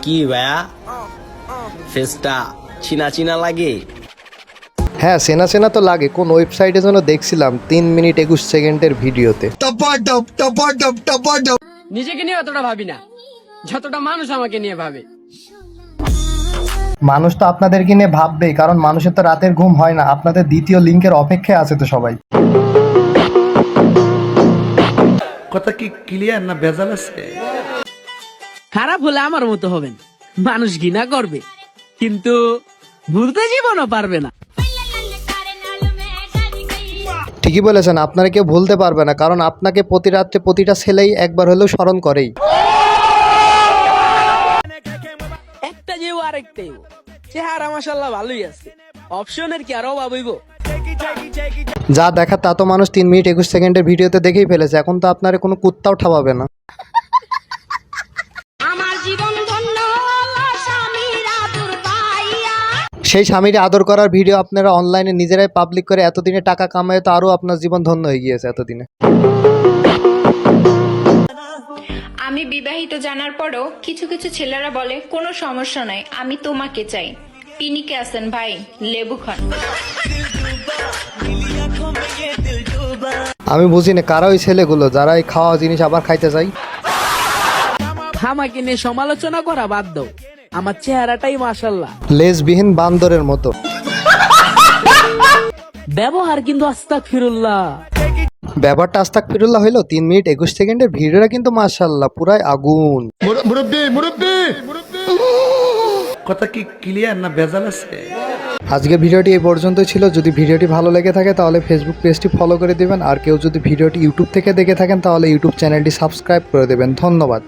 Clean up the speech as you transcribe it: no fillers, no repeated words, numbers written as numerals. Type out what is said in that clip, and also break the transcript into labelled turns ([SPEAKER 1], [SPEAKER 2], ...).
[SPEAKER 1] কি ভাইয়া ফেসটা চিনা চিনা লাগে?
[SPEAKER 2] হ্যাঁ, চেনা চেনা তো লাগে। কোন ওয়েবসাইটে যেন দেখছিলাম 3 মিনিট 21 সেকেন্ডের ভিডিওতে।
[SPEAKER 3] নিজেকে নিয়ে অতটা ভাবি না যতটা মানুষ আমাকে নিয়ে ভাবে।
[SPEAKER 2] মানুষ তো আপনাদেরকে নিয়ে ভাববেই, কারণ মানুষের তো রাতের ঘুম হয় না। আপনাদের দ্বিতীয় লিঙ্কের অপেক্ষায় আছে তো সবাই।
[SPEAKER 4] কথা কি ক্লিয়ার না ভেজাল আছে?
[SPEAKER 3] খারাপ হলে আমার মতো হবেন, মানুষ ঘৃণা করবে কিন্তু ভুলতে জীবনও পারবে না।
[SPEAKER 2] ঠিকই বলেছেন, আপনারা কেউ ভুলতে পারবে না, কারণ আপনাকে প্রতি রাত্রে প্রতিটা ছেলেই একবার হলেও স্মরণ করেই।
[SPEAKER 3] একটা যেও আরেকটাই চেহারা মাশাআল্লাহ ভালোই আছে, অপশনের কি আরো অভাব হইব?
[SPEAKER 2] যা দেখা তা তো মানুষ 3 মিনিট 21 সেকেন্ডের ভিডিওতে দেখেই ফেলেছে। এখন তো আপনার কোনো কুত্তাও ঠাপাবে না। সেই স্বামীর আদর করার ভিডিও আপনারা অনলাইনে নিজেরাই পাবলিক করে এতদিনে টাকা কামায়, তো আরো আপনার জীবন ধন্য হয়ে গিয়েছে এতদিনে।
[SPEAKER 5] আমি বিবাহিত জানার পরও কিছু কিছু ছেলেরা বলে কোনো সমস্যা নাই, আমি তোমাকে চাই। পিনিকে আছেন ভাই, লেবু খান।
[SPEAKER 2] আমি বুঝি না কারা ওই ছেলেগুলো যারা এই খাওয়া জিনিস আবার খাইতে চাই।
[SPEAKER 3] আমাকে নিয়ে সমালোচনা করা বাদ দাও, আমার চেহারাটাই মাশাআল্লাহ।
[SPEAKER 2] লেজবিহীন বান্দরের মতো
[SPEAKER 3] ব্যবহার কিন্তু আস্তাগফিরুল্লাহ।
[SPEAKER 2] ব্যাপারটা আস্তাগফিরুল্লাহ হইলো। 3 মিনিট 21 সেকেন্ডের ভিডিওটা কিন্তু মাশাআল্লাহ পুরাই আগুন।
[SPEAKER 4] কথা কি ক্লিয়ার না ভেজাল আছে?
[SPEAKER 2] আজকের ভিডিওটি এই পর্যন্তই ছিল। যদি ভিডিওটি ভালো লেগে থাকে তাহলে ফেসবুক পেজটি ফলো করে দিবেন, আর কেউ যদি ভিডিওটি ইউটিউব থেকে দেখে থাকেন তাহলে ইউটিউব চ্যানেলটি সাবস্ক্রাইব করে দেবেন। ধন্যবাদ।